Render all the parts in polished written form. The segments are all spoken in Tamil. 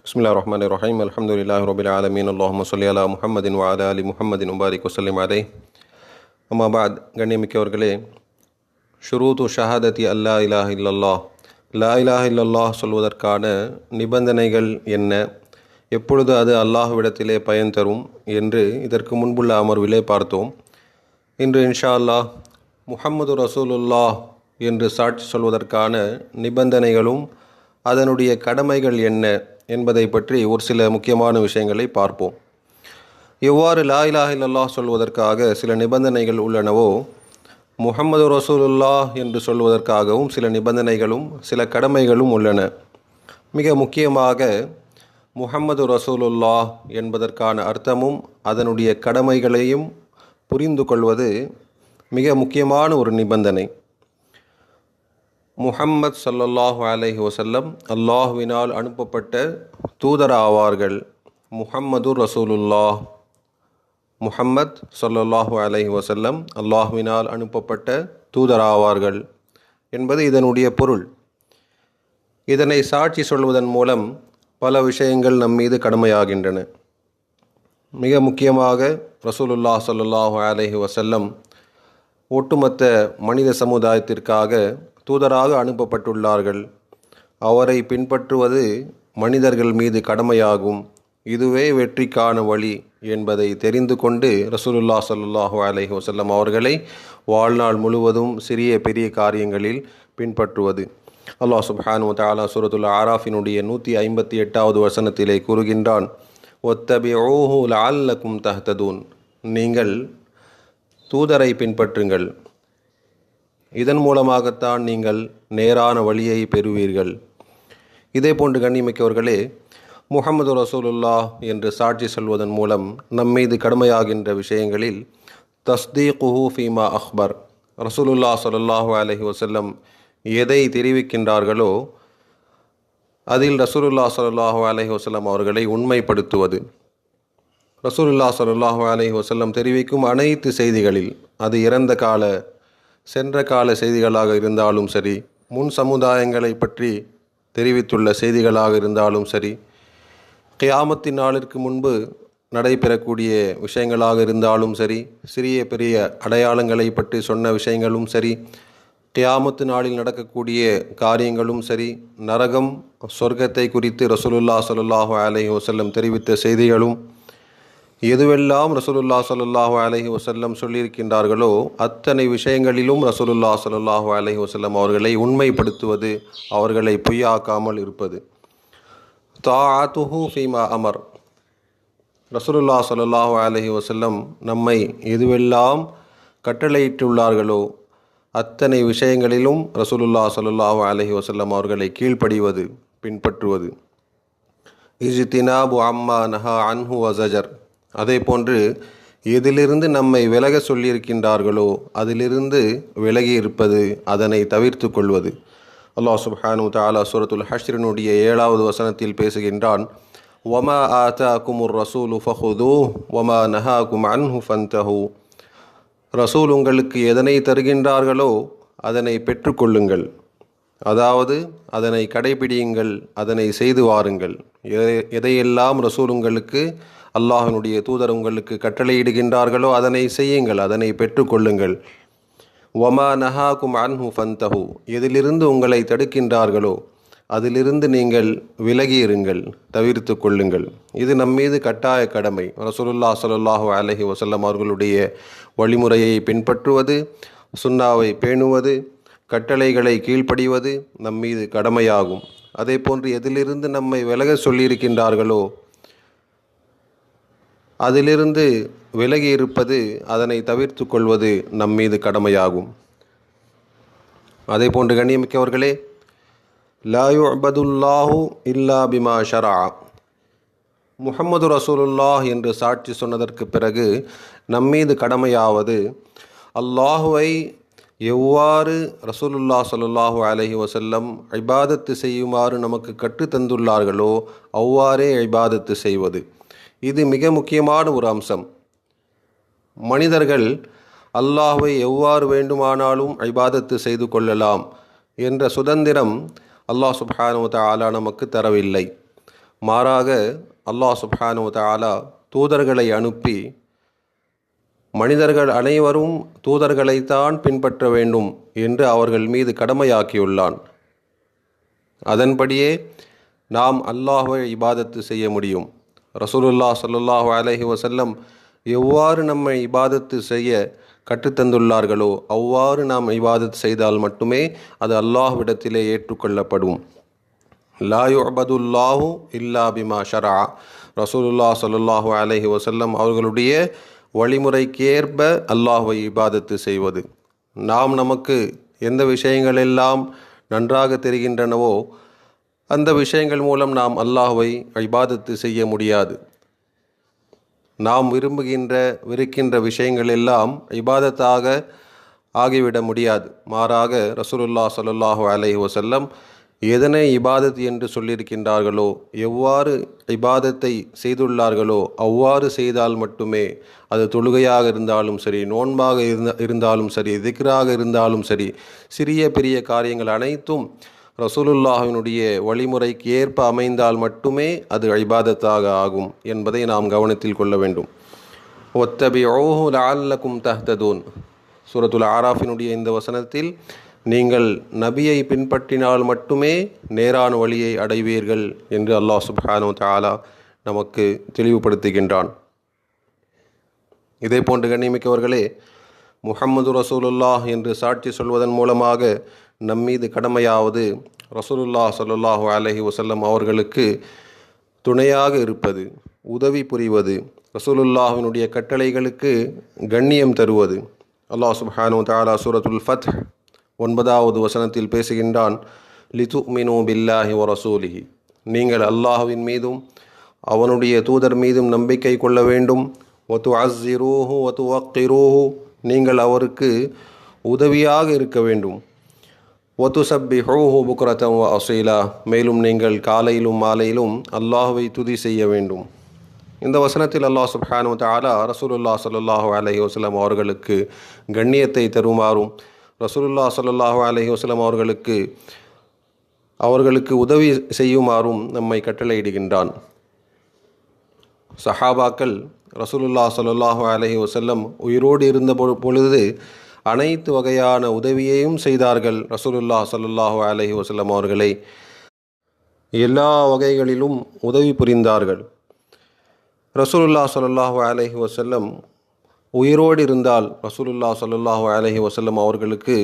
பிஸ்மில்லாஹிர்ரஹ்மானிர்ரஹீம். அல்ஹம்துலில்லாஹி ரப்பில் ஆலமீன். அல்லாஹும்ம ஸல்லி அலா முஹம்மதின் வ அலா ஆலி முஹம்மதின் முபாரிக் வஸல்லிம் அலைஹி. அம்மா பஅத். கண்ணியமிக்கவர்களே, ஷுரூத்து ஷஹாதத்தி அல்லா இலாஹ இல்லல்லாஹ், லா இலாஹ இல்லல்லாஹ் சொல்வதற்கான நிபந்தனைகள் என்ன, எப்பொழுது அது அல்லாஹ்விடத்திலே பயன் தரும் என்று இதற்கு முன்புள்ள அமர்விலே பார்த்தோம். இன்று இன்ஷா அல்லாஹ் முஹம்மது ரசூலுல்லாஹ் என்று சாட்சி சொல்வதற்கான நிபந்தனைகளும் அதனுடைய கடமைகள் என்ன என்பதை பற்றி ஒரு சில முக்கியமான விஷயங்களை பார்ப்போம். எவ்வாறு லா இலாஹ இல்லல்லாஹ் சொல்வதற்காக சில நிபந்தனைகள் உள்ளனவோ, முஹம்மது ரசூலுல்லாஹ் என்று சொல்வதற்காகவும் சில நிபந்தனைகளும் சில கடமைகளும் உள்ளன. மிக முக்கியமாக முஹம்மது ரசூலுல்லாஹ் என்பதற்கான அர்த்தமும் அதனுடைய கடமைகளையும் புரிந்து கொள்வது மிக முக்கியமான ஒரு நிபந்தனை. முஹம்மத் ஸல்லல்லாஹு அலைஹி வஸல்லம் அல்லாஹ்வினால் அனுப்பப்பட்ட தூதர் ஆவார்கள். முஹம்மது ரசூலுல்லாஹ், முஹம்மத் ஸல்லல்லாஹு அலைஹி வஸல்லம் அல்லாஹ்வினால் அனுப்பப்பட்ட தூதர் ஆவார்கள் என்பது இதனுடைய பொருள். இதனை சாட்சி சொல்வதன் மூலம் பல விஷயங்கள் நம் மீது கடமையாகின்றன. மிக முக்கியமாக ரசூலுல்லாஹ் ஸல்லல்லாஹு அலைஹி வஸல்லம் ஒட்டுமொத்த மனித சமுதாயத்திற்காக தூதராக அனுப்பப்பட்டுள்ளார்கள். அவரை பின்பற்றுவது மனிதர்கள் மீது கடமையாகும். இதுவே வெற்றிக்கான வழி என்பதை தெரிந்து கொண்டு ரசூலுல்லாஹ் ஸல்லல்லாஹு அலைஹி வஸல்லம் அவர்களை வாழ்நாள் முழுவதும் சிறிய பெரிய காரியங்களில் பின்பற்றுவது. அல்லாஹ் சுப்ஹானஹு வ தஆலா சூரத்துல் ஆராஃபினுடைய 158வது வசனத்திலே கூறுகின்றான், வத்தபிஊஹு லஅல்லக்கும் தஹ்ததூன், நீங்கள் தூதரை பின்பற்றுங்கள், இதன் மூலமாகத்தான் நீங்கள் நேரான வழியை பெறுவீர்கள். இதே போன்று கண்ணியமிக்கவர்களே, முஹம்மது ரசூலுல்லாஹ் என்று சாட்சி சொல்வதன் மூலம் நம்மீது கடமையாகின்ற விஷயங்களில் தஸ்தீகுஹு ஃபீமா அக்பர், ரசூலுல்லாஹ் ஸல்லல்லாஹு அலைஹி வஸல்லம் எதை தெரிவிக்கின்றார்களோ அதில் ரசூலுல்லாஹ் ஸல்லல்லாஹு அலைஹி வஸல்லம் அவர்களை உண்மைப்படுத்துவது. ரசூலுல்லாஹ் ஸல்லல்லாஹு அலைஹி வஸல்லம் தெரிவிக்கும் அனைத்து செய்திகளில், அது இறந்த கால சென்ற கால செய்திகளாக இருந்தாலும் சரி, முன் சமுதாயங்களை பற்றி தெரிவித்துள்ள செய்திகளாக இருந்தாலும் சரி, கியாமத்தின் நாளிற்கு முன்பு நடைபெறக்கூடிய விஷயங்களாக இருந்தாலும் சரி, சிறிய பெரிய அடையாளங்களை பற்றி சொன்ன விஷயங்களும் சரி, கியாமத்து நாளில் நடக்கக்கூடிய காரியங்களும் சரி, நரகம் சொர்க்கத்தை குறித்து ரசூலுல்லாஹ் ஸல்லல்லாஹு அலைஹி வஸல்லம் தெரிவித்த செய்திகளும், எதுவெல்லாம் ரசூலுல்லாஹ் ஸல்லல்லாஹு அலைஹி வஸல்லம் சொல்லியிருக்கின்றார்களோ அத்தனை விஷயங்களிலும் ரசூலுல்லாஹ் ஸல்லல்லாஹு அலைஹி வஸல்லம் அவர்களை உண்மைப்படுத்துவது, அவர்களை பொய்யாக்காமல் இருப்பது. தாஅத்துஹு ஃபீமா அமர், ரசூலுல்லாஹ் ஸல்லல்லாஹு அலைஹி வஸல்லம் நம்மை எதுவெல்லாம் கட்டளையிட்டுள்ளார்களோ அத்தனை விஷயங்களிலும் ரசூலுல்லாஹ் ஸல்லல்லாஹு அலைஹி வஸல்லம் அவர்களை கீழ்ப்படிவது, பின்பற்றுவது. இஜ்தினாபு அம்மா நஹா அன்ஹு வஸஜர், அதே போன்று எதிலிருந்து நம்மை விலக சொல்லியிருக்கின்றார்களோ அதிலிருந்து விலகி இருப்பது, அதனை தவிர்த்து கொள்வது. அல்லாஹ் சுப்ஹானஹு வ தஆலா சூரத்துல் ஹஷ்ரினுடைய 7வது வசனத்தில் பேசுகின்றான், வமா ஆதாகுமுர் ரசூலு ஃபஹுதூஹு வமா நஹாகும் அன்ஹு ஃபன்தஹு, ரசூல் உங்களுக்கு எதனை தருகின்றார்களோ அதனை பெற்றுக்கொள்ளுங்கள், அதாவது அதனை கடைபிடியுங்கள், அதனை செய்து வாருங்கள். எதையெல்லாம் ரசூல் உங்களுக்கு, அல்லாஹ்வினுடைய தூதர் உங்களுக்கு கட்டளையிடுகின்றார்களோ அதனை செய்யுங்கள், அதனை பெற்றுக்கொள்ளுங்கள். வமா நஹாகும் அன்ஹு ஃபன்தஹு, எதிலிருந்து உங்களை தடுக்கின்றார்களோ அதிலிருந்து நீங்கள் விலகியிருங்கள், தவிர்த்து கொள்ளுங்கள். இது நம்மீது கட்டாய கடமை. ரசூலுல்லாஹ் ஸல்லல்லாஹு அலைஹி வஸல்லம் அவர்களுடைய வழிமுறையை பின்பற்றுவது, சுன்னாவை பேணுவது, கட்டளைகளை கீழ்ப்படிவது நம்மீது கடமையாகும். அதே போன்று எதிலிருந்து நம்மை விலக சொல்லியிருக்கின்றார்களோ அதிலிருந்து விலகி இருப்பது, அதனை தவிர்த்து கொள்வது நம்மீது கடமையாகும். அதே போன்று கண்ணியமிக்கவர்களே, லா யுஅபதுல்லாஹு இல்லா பிமா ஷரஅ, முஹம்மது ரசூலுல்லாஹ் என்று சாட்சி சொன்னதற்கு பிறகு நம்மீது கடமையாவது, அல்லாஹுவை எவ்வாறு ரசூலுல்லாஹ் ஸல்லல்லாஹு அலைஹி வஸல்லம் இபாதத்து செய்யுமாறு நமக்கு கற்றுத்தந்துள்ளார்களோ அவ்வாறே இபாதத்து செய்வது. இது மிக முக்கியமான ஒரு அம்சம். மனிதர்கள் அல்லாஹ்வை எவ்வாறு வேண்டுமானாலும் இபாதத்து செய்து கொள்ளலாம் என்ற சுதந்திரம் அல்லாஹ் சுப்ஹானஹு வ தஆலா நமக்கு தரவில்லை. மாறாக அல்லாஹ் சுப்ஹானஹு வ தஆலா தூதர்களை அனுப்பி மனிதர்கள் அனைவரும் தூதர்களைத்தான் பின்பற்ற வேண்டும் என்று அவர்கள் மீது கடமையாக்கியுள்ளான். அதன்படியே நாம் அல்லாஹ்வை இபாதத்து செய்ய முடியும். ரசூலுல்லாஹ் ஸல்லல்லாஹு அலைஹி வஸல்லம் எவ்வாறு நம்மை இபாதத்து செய்ய கற்றுத்தந்துள்ளார்களோ அவ்வாறு நாம் இபாதத் செய்தால் மட்டுமே அது அல்லாஹ்விடத்திலே ஏற்றுக்கொள்ளப்படும். லா யுஅபதுல்லாஹு இல்லா பிமா ஷரஅ. ரசூலுல்லாஹ் ஸல்லல்லாஹு அலைஹி வஸல்லம் அவர்களுடைய வழிமுறைக்கேற்ப அல்லாஹ்வை இபாதத்து செய்வது. நாம் நமக்கு எந்த விஷயங்களெல்லாம் நன்றாக தெரிகின்றனவோ அந்த விஷயங்கள் மூலம் நாம் அல்லாஹ்வை இபாதத்து செய்ய முடியாது. நாம் வெறுக்கின்ற விஷயங்கள் எல்லாம் இபாதத்தாக ஆகிவிட முடியாது. மாறாக ரசூலுல்லாஹ் ஸல்லல்லாஹு அலைஹி வஸல்லம் எதனை இபாதத் என்று சொல்லியிருக்கின்றார்களோ எவ்வாறு இபாதத்தை செய்துள்ளார்களோ அவ்வாறு செய்தால் மட்டுமே அது தொழுகையாக இருந்தாலும் சரி, நோன்பாக இருந்தாலும் சரி, திக்ராக இருந்தாலும் சரி, சிறிய பெரிய காரியங்கள் அனைத்தும் ரசூலுல்லாஹினுடைய வழிமுறைக்கு ஏற்ப அமைந்தால் மட்டுமே அது இபாதத்தாக ஆகும் என்பதை நாம் கவனத்தில் கொள்ள வேண்டும். வத்தபிஊஹு லஅல்லகும் தஹ்ததூன். சூரத்துல் ஆராஃபினுடைய இந்த வசனத்தில் நீங்கள் நபியை பின்பற்றினால் மட்டுமே நேரான வழியை அடைவீர்கள் என்று அல்லாஹ் சுப்ஹானஹு வ தஆலா நமக்கு தெளிவுபடுத்துகின்றான். இதே போன்று கண்ணியமிக்கவர்களே, முஹம்மது ரசூலுல்லாஹ் என்று சாட்சி சொல்வதன் மூலமாக நம்மீது கடமையாவது ரசூலுல்லாஹ் ஸல்லல்லாஹு அலைஹி வஸல்லம் அவர்களுக்கு துணையாக இருப்பது, உதவி புரிவது, ரசூலுல்லாஹினுடைய கட்டளைகளுக்கு கண்ணியம் தருவது. அல்லாஹ் சுப்ஹானஹு வ தஆலா சூரத்துல் ஃபத்ஹ் 9வது வசனத்தில் பேசுகின்றான், லிதுமினு பில்லாஹி வ ரசூலிஹி. நீங்கள் அல்லாஹ்வின் மீதும் அவனுடைய தூதர் மீதும் நம்பிக்கை கொள்ள வேண்டும். வதுஅஸ்ஸிரூஹு வதுவக்கிரூஹு. நீங்கள் அவருக்கு உதவியாக இருக்க வேண்டும். வதுஸப்பிஹூஹு புக்ரதன் வ அஸீலா. மேலும் நீங்கள் காலையிலும் மாலையிலும் அல்லாஹ்வை துதி செய்ய வேண்டும். இந்த வசனத்தில் அல்லாஹ் சுப்ஹானஹு வ தஆலா ரசூலுல்லாஹ் ஸல்லல்லாஹு அலைஹி வஸல்லம் அவர்களுக்கு கண்ணியத்தை தருமாறும், ரசூலுல்லாஹ் ஸல்லல்லாஹு அலைஹி வஸல்லம் அவர்களுக்கு உதவி செய்யுமாறும் நம்மை கட்டளையிடுகின்றான். சஹாபாக்கள் ரசூலுல்லாஹ் ஸல்லல்லாஹு அலைஹி வஸல்லம் உயிரோடு இருந்த பொழுது அனைத்து வகையான உதவியையும் செய்தார்கள். ரசூலுல்லாஹ் ஸல்லல்லாஹு அலைஹி வஸல்லம் அவர்களை எல்லா வகைகளிலும் உதவி புரிந்தார்கள். ரசூலுல்லாஹ் ஸல்லல்லாஹு அலைஹி வஸல்லம் உயிரோடு இருந்தால் ரசூலுல்லாஹ் ஸல்லல்லாஹு அலைஹி வஸல்லம் அவர்களுக்கு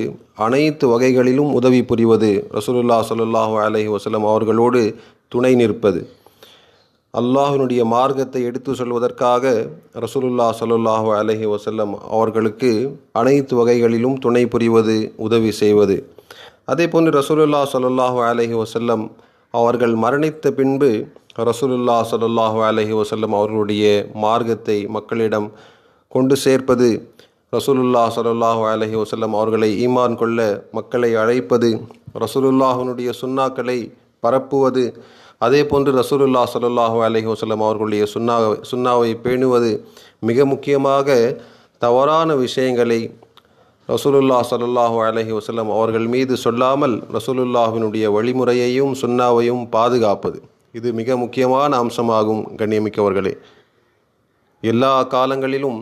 அனைத்து வகைகளிலும் உதவி புரிவது, ரசூலுல்லாஹ் ஸல்லல்லாஹு அலைஹி வஸல்லம் அவர்களோடு துணை நிற்பது, அல்லாஹ்வினுடைய மார்க்கத்தை எடுத்து சொல்வதற்காக ரசூலுல்லாஹ் ஸல்லல்லாஹு அலைஹி வஸல்லம் அவர்களுக்கு அனைத்து வகைகளிலும் துணை புரிவது, உதவி செய்வது. அதே போன்று ரசூலுல்லாஹ் ஸல்லல்லாஹு அலைஹி வஸல்லம் அவர்கள் மரணித்த பின்பு ரசூலுல்லாஹ் ஸல்லல்லாஹு அலைஹி வஸல்லம் அவர்களுடைய மார்க்கத்தை மக்களிடம் கொண்டு சேர்ப்பது, ரசூலுல்லாஹ் ஸல்லல்லாஹு அலைஹி வஸல்லம் அவர்களை ஈமான் கொள்ள மக்களை அழைப்பது, ரசூலுல்லாஹினுடைய சுன்னாக்களை பரப்புவது, அதே போன்று ரசூலுல்லாஹ் ஸல்லல்லாஹு அலைஹி வஸல்லம் அவர்களுடைய சுன்னாவை பேணுவது, மிக முக்கியமாக தவறான விஷயங்களை ரசூலுல்லாஹ் ஸல்லல்லாஹு அலைஹி வஸல்லம் அவர்கள் மீது சொல்லாமல் ரசூலுல்லாஹினுடைய வழிமுறையையும் சுன்னாவையும் பாதுகாப்பது, இது மிக முக்கியமான அம்சமாகும். கண்ணியமிக்கவர்களே, எல்லா காலங்களிலும்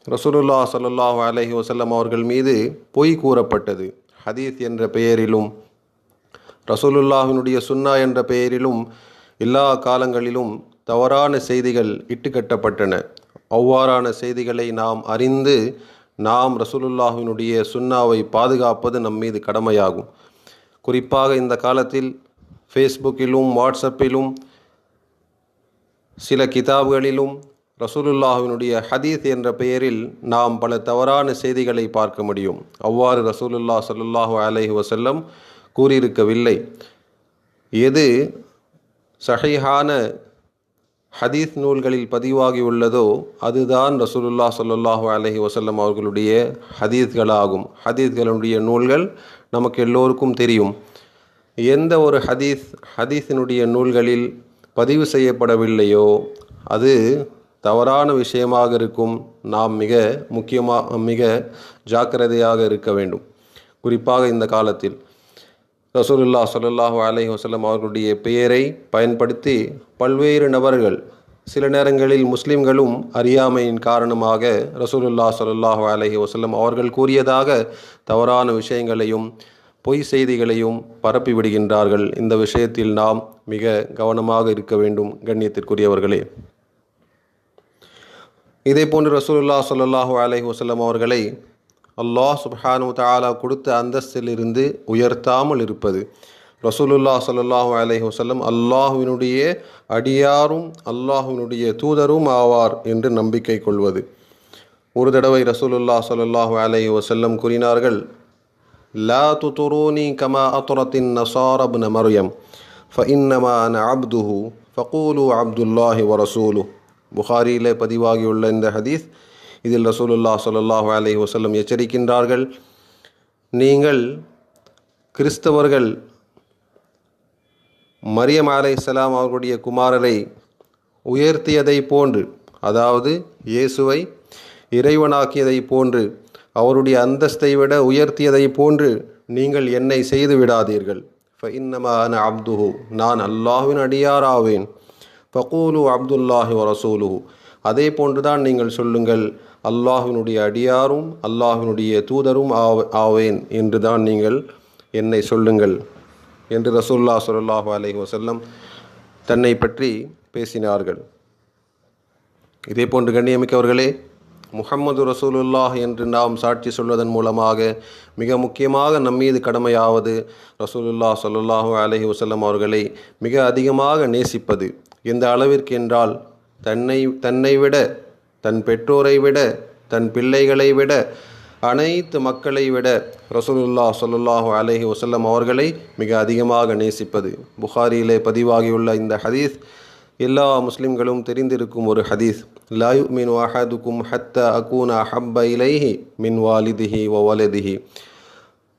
ரசூலுல்லாஹ் ஸல்லல்லாஹு அலைஹி வஸல்லம் அவர்கள் மீது பொய் கூறப்பட்டது. ஹதீஸ் என்ற பெயரிலும் ரசூலுல்லாஹினுடைய சுன்னா என்ற பெயரிலும் எல்லா காலங்களிலும் தவறான செய்திகள் இட்டுக்கட்டப்பட்டன. அவ்வாறான செய்திகளை நாம் அறிந்து நாம் ரசூலுல்லாஹினுடைய சுன்னாவை பாதுகாப்பது நம் மீது கடமையாகும். குறிப்பாக இந்த காலத்தில் ஃபேஸ்புக்கிலும் வாட்ஸ்அப்பிலும் சில கிதாப்களிலும் ரசூலுல்லாஹினுடைய ஹதீஸ் என்ற பெயரில் நாம் பல தவறான செய்திகளை பார்க்க முடியும். அவ்வாறு ரசூலுல்லாஹ் ஸல்லல்லாஹு அலைஹி வஸல்லம் கூறியிருக்கவில்லை. எது சஹீஹான ஹதீஸ் நூல்களில் பதிவாகி உள்ளதோ அதுதான் ரசூலுல்லாஹ் ஸல்லல்லாஹு அலைஹி வஸல்லம் அவர்களுடைய ஹதீஸ்களாகும். ஹதீஸ்களுடைய நூல்கள் நமக்கு எல்லோருக்கும் தெரியும். எந்த ஒரு ஹதீஸினுடைய நூல்களில் பதிவு செய்யப்படவில்லையோ அது தவறான விஷயமாக இருக்கும். நாம் மிக ஜாக்கிரதையாக இருக்க வேண்டும். குறிப்பாக இந்த காலத்தில் ரசூலுல்லாஹ் ஸல்லல்லாஹு அலைஹி வஸல்லம் அவர்களுடைய பெயரை பயன்படுத்தி பல்வேறு நபர்கள், சில நேரங்களில் முஸ்லிம்களும் அறியாமையின் காரணமாக ரசூலுல்லாஹ் ஸல்லல்லாஹு அலைஹி வஸல்லம் அவர்கள் கூறியதாக தவறான விஷயங்களையும் பொய் செய்திகளையும் பரப்பி விடுகின்றார்கள். இந்த விஷயத்தில் நாம் மிக கவனமாக இருக்க வேண்டும் கண்ணியத்திற்குரியவர்களே. இதே போன்று ரசூலுல்லாஹ் ஸல்லல்லாஹு அலைஹி வஸல்லம் அவர்களை அல்லாஹ் சுப்ஹானஹு தஆலா கொடுத்த அந்தஸ்திலிருந்து உயர்த்தாமல் இருப்பது, ரசூலுல்லாஹ் ஸல்லல்லாஹு அலைஹி வஸல்லம் அல்லாஹ்வினுடைய அடியாரும் அல்லாஹ்வினுடைய தூதரும் ஆவார் என்று நம்பிக்கை கொள்வது. ஒரு தடவை ரசூலுல்லாஹ் ஸல்லல்லாஹு அலைஹி வஸல்லம் கூறினார்கள், லா துதுரூனி கமா அத்ரத்தின் நஸாரா இப்ன மர்யம் ஃபஇன்னமா அன அப்துஹு ஃபகூலு அப்துல்லாஹி வ ரசூலுஹு. புகாரியிலே பதிவாகியுள்ள இந்த ஹதீஸ், இதில் ரசூலுல்லாஹ் ஸல்லல்லாஹு அலைஹி வஸல்லம் எச்சரிக்கின்றார்கள், நீங்கள் கிறிஸ்தவர்கள் மரியம் அலைஹிஸ்ஸலாம் அவர்களுடைய குமாரரை உயர்த்தியதை போன்று, அதாவது இயேசுவை இறைவனாக்கியதை போன்று, அவருடைய அந்தஸ்தை விட உயர்த்தியதை போன்று நீங்கள் என்னை செய்து விடாதீர்கள். ஃபஇன்னமா அன அப்துஹு, நான் அல்லாஹ்வின் அடியாராவேன். ஃபகூலு அப்துல்லாஹி வ ரசூலுஹு, அதே போன்றுதான் நீங்கள் சொல்லுங்கள், அல்லாஹ்வினுடைய அடியாரும் அல்லாஹ்வினுடைய தூதரும் ஆவேன் என்று தான் நீங்கள் என்னை சொல்லுங்கள் என்று ரசூலுல்லாஹ் ஸல்லல்லாஹு அலைஹி வஸல்லம் தன்னை பற்றி பேசினார்கள். இதே போன்று கண்ணியமிக்கவர்களே, முஹம்மது ரசூலுல்லாஹ் என்று நாம் சாட்சி சொல்வதன் மூலமாக மிக முக்கியமாக நம்மீது கடமையாவது ரசூலுல்லாஹ் ஸல்லல்லாஹு அலைஹி வஸல்லம் அவர்களை மிக அதிகமாக நேசிப்பது. எந்த அளவிற்கு என்றால், தன்னை விட, தன் பெற்றோரை விட, தன் பிள்ளைகளை விட, அனைத்து மக்களை விட ரசூலுல்லாஹ் ஸல்லல்லாஹு அலைஹி வஸல்லம் அவர்களை மிக அதிகமாக நேசிப்பது. புகாரியிலே பதிவாகியுள்ள இந்த ஹதீஸ் எல்லா முஸ்லிம்களும் தெரிந்திருக்கும் ஒரு ஹதீஸ். லா யுமினு அஹதுக்கும் ஹத்தா அகூன அஹப்ப இலைஹி மின் வாலிதிஹி வ வலதிஹி.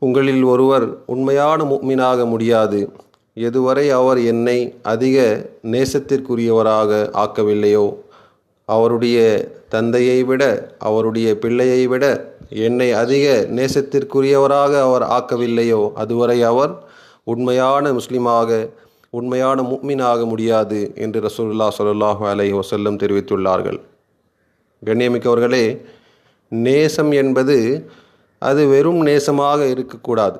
உங்களில் ஒருவர் உண்மையான முஃமினாக முடியாது எதுவரை அவர் என்னை அதிக நேசத்திற்குரியவராக ஆக்கவில்லையோ, அவருடைய தந்தையை விட, அவருடைய பிள்ளையை விட என்னை அதிக நேசத்திற்குரியவராக அவர் ஆக்கவில்லையோ, அதுவரை அவர் உண்மையான முஸ்லிமாக, உண்மையான முஃமினாக முடியாது என்று ரசூலுல்லாஹ் ஸல்லல்லாஹு அலைஹி வஸல்லம் தெரிவித்துள்ளார்கள். கண்ணியமிக்கவர்களே, நேசம் என்பது அது வெறும் நேசமாக இருக்கக்கூடாது.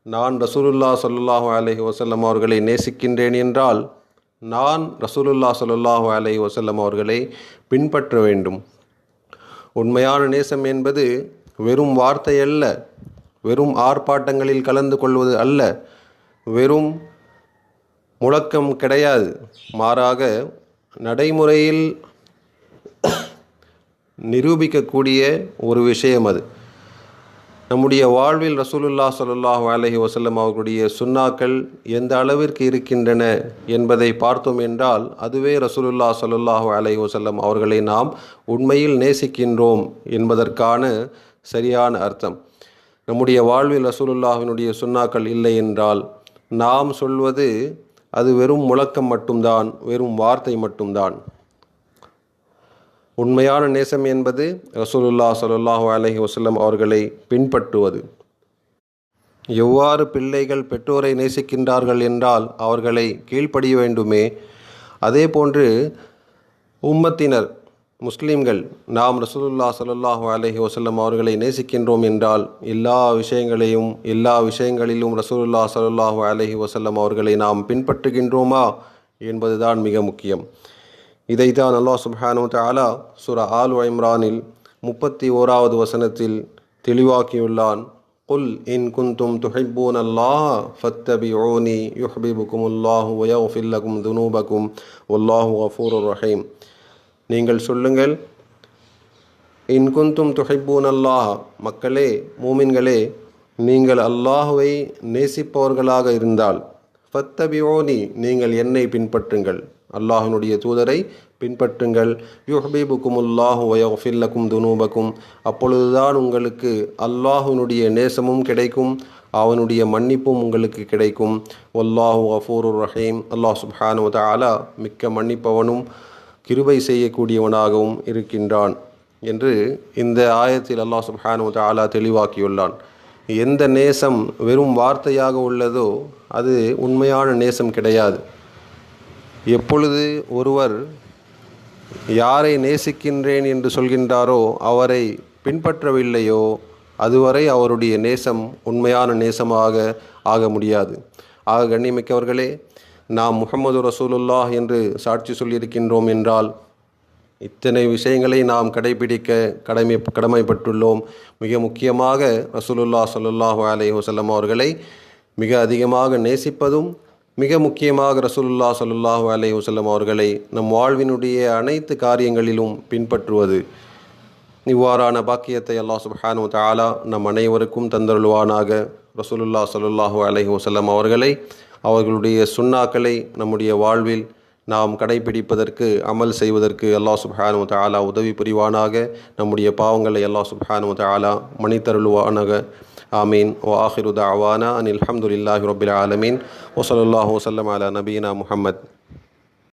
நான் ரசூலுல்லாஹ் ஸல்லல்லாஹு அலைஹி வஸல்லம் அவர்களை நேசிக்கின்றேன் என்றால் நான் ரசூலுல்லாஹ் ஸல்லல்லாஹு அலைஹி வஸல்லம் அவர்களை பின்பற்ற வேண்டும். உண்மையான நேசம் என்பது வெறும் வார்த்தை அல்ல, வெறும் ஆர்ப்பாட்டங்களில் கலந்து கொள்வது அல்ல, வெறும் முழக்கம் கிடையாது. மாறாக நடைமுறையில் நிரூபிக்கக்கூடிய ஒரு விஷயம் அது. நம்முடைய வாழ்வில் ரசூலுல்லாஹ் ஸல்லல்லாஹு அலைஹி வஸல்லம் அவர்களுடைய சுன்னாக்கள் எந்த அளவிற்கு இருக்கின்றன என்பதை பார்த்தோம் என்றால், அதுவே ரசூலுல்லாஹ் ஸல்லல்லாஹு அலைஹி வஸல்லம் அவர்களை நாம் உண்மையில் நேசிக்கின்றோம் என்பதற்கான சரியான அர்த்தம். நம்முடைய வாழ்வில் ரசூலுல்லாஹினுடைய சுன்னாக்கள் இல்லை என்றால் நாம் சொல்வது அது வெறும் முழக்கம் மட்டும்தான், வெறும் வார்த்தை மட்டும்தான். உண்மையான நேசம் என்பது ரசூலுல்லாஹ் ஸல்லல்லாஹு அலைஹி வஸல்லம் அவர்களை பின்பற்றுவது. எவ்வாறு பிள்ளைகள் பெற்றோரை நேசிக்கின்றார்கள் என்றால் அவர்களை கீழ்ப்படிய வேண்டுமே, அதே போன்று உம்மத்தினர் முஸ்லீம்கள் நாம் ரசூலுல்லாஹ் ஸல்லல்லாஹு அலைஹி வஸல்லம் அவர்களை நேசிக்கின்றோம் என்றால் எல்லா விஷயங்களிலும் ரசூலுல்லாஹ் ஸல்லல்லாஹு அலைஹி வஸல்லம் அவர்களை நாம் பின்பற்றுகின்றோமா என்பதுதான் மிக முக்கியம். இதைத்தான் அல்லாஹ் சுப்ஹானஹு தஆலா சூரா ஆல் இம்ரானில் 31வது வசனத்தில் தெளிவாக்கியுள்ளான். குல் இன் குன்தும் துஹிப்பூனல்லாஹ ஃபத்தபிஊனி யுஹ்பிபுகுமுல்லாஹு வ யக்ஃபிர் லகும் துனூபகும் வல்லாஹு கஃபூருர் ரஹீம். நீங்கள் சொல்லுங்கள், இன் குன்தும் துஹிப்பூனல்லாஹ, மக்களே, மூமின்களே, நீங்கள் அல்லாஹுவை நேசிப்பவர்களாக இருந்தால், ஃபத்தபிஊனி, நீங்கள் என்னை பின்பற்றுங்கள், அல்லாஹ்வினுடைய தூதரை பின்பற்றுங்கள், யுஹ்பிபுகுமுல்லாஹு வ யக்ஃபிர் லகும் துனூபகும், அப்பொழுதுதான் உங்களுக்கு அல்லாஹ்வினுடைய நேசமும் கிடைக்கும், அவனுடைய மன்னிப்பும் உங்களுக்கு கிடைக்கும். வல்லாஹு கஃபூருர் ரஹீம். அல்லாஹ் சுப்ஹானஹு வ தஆலா மிக்க மன்னிப்பவனும் கிருபை செய்யக்கூடியவனாகவும் இருக்கின்றான் என்று இந்த ஆயத்தில் அல்லாஹ் சுப்ஹானஹு வ தஆலா தெளிவாக்கியுள்ளான். எந்த நேசம் வெறும் வார்த்தையாக உள்ளதோ அது உண்மையான நேசம் கிடையாது. எப்பொழுது ஒருவர் யாரை நேசிக்கின்றேன் என்று சொல்கின்றாரோ அவரை பின்பற்றவில்லையோ அதுவரை அவருடைய நேசம் உண்மையான நேசமாக ஆக முடியாது. ஆக கண்ணியமிக்கவர்களே, நாம் முஹம்மது ரசூலுல்லாஹ் என்று சாட்சி சொல்லியிருக்கின்றோம் என்றால் இத்தனை விஷயங்களை நாம் கடைபிடிக்க கடமைப்பட்டுள்ளோம். மிக முக்கியமாக ரசூலுல்லாஹ் ஸல்லல்லாஹு அலைஹி வஸல்லம் அவர்களை மிக அதிகமாக நேசிப்பதும், மிக முக்கியமாக ரசூலுல்லாஹ் ஸல்லல்லாஹு அலைஹி வஸல்லம் அவர்களை நம் வாழ்வினுடைய அனைத்து காரியங்களிலும் பின்பற்றுவது. இவ்வாறான பாக்கியத்தை அல்லாஹ் சுப்ஹானஹு வ தஆலா நம் அனைவருக்கும் தந்தருள்வானாக. ரசூலுல்லாஹ் ஸல்லல்லாஹு அலைஹி வஸல்லம் அவர்களை, அவர்களுடைய சுன்னாக்களை நம்முடைய வாழ்வில் நாம் கடைபிடிப்பதற்கு, அமல் செய்வதற்கு அல்லாஹ் சுப்ஹானஹு வ தஆலா உதவி புரிவானாக. நம்முடைய பாவங்களை அல்லாஹ் சுப்ஹானஹு வ தஆலா மன்னித்தருள்வானாக. ஆமீன். வ ஆஹிரு தஅவானா அனில் ஹம்துலில்லாஹி ரப்பில் ஆலமீன். வ ஸல்லல்லாஹு வஸல்லம் அலா நபியினா முஹம்மத்.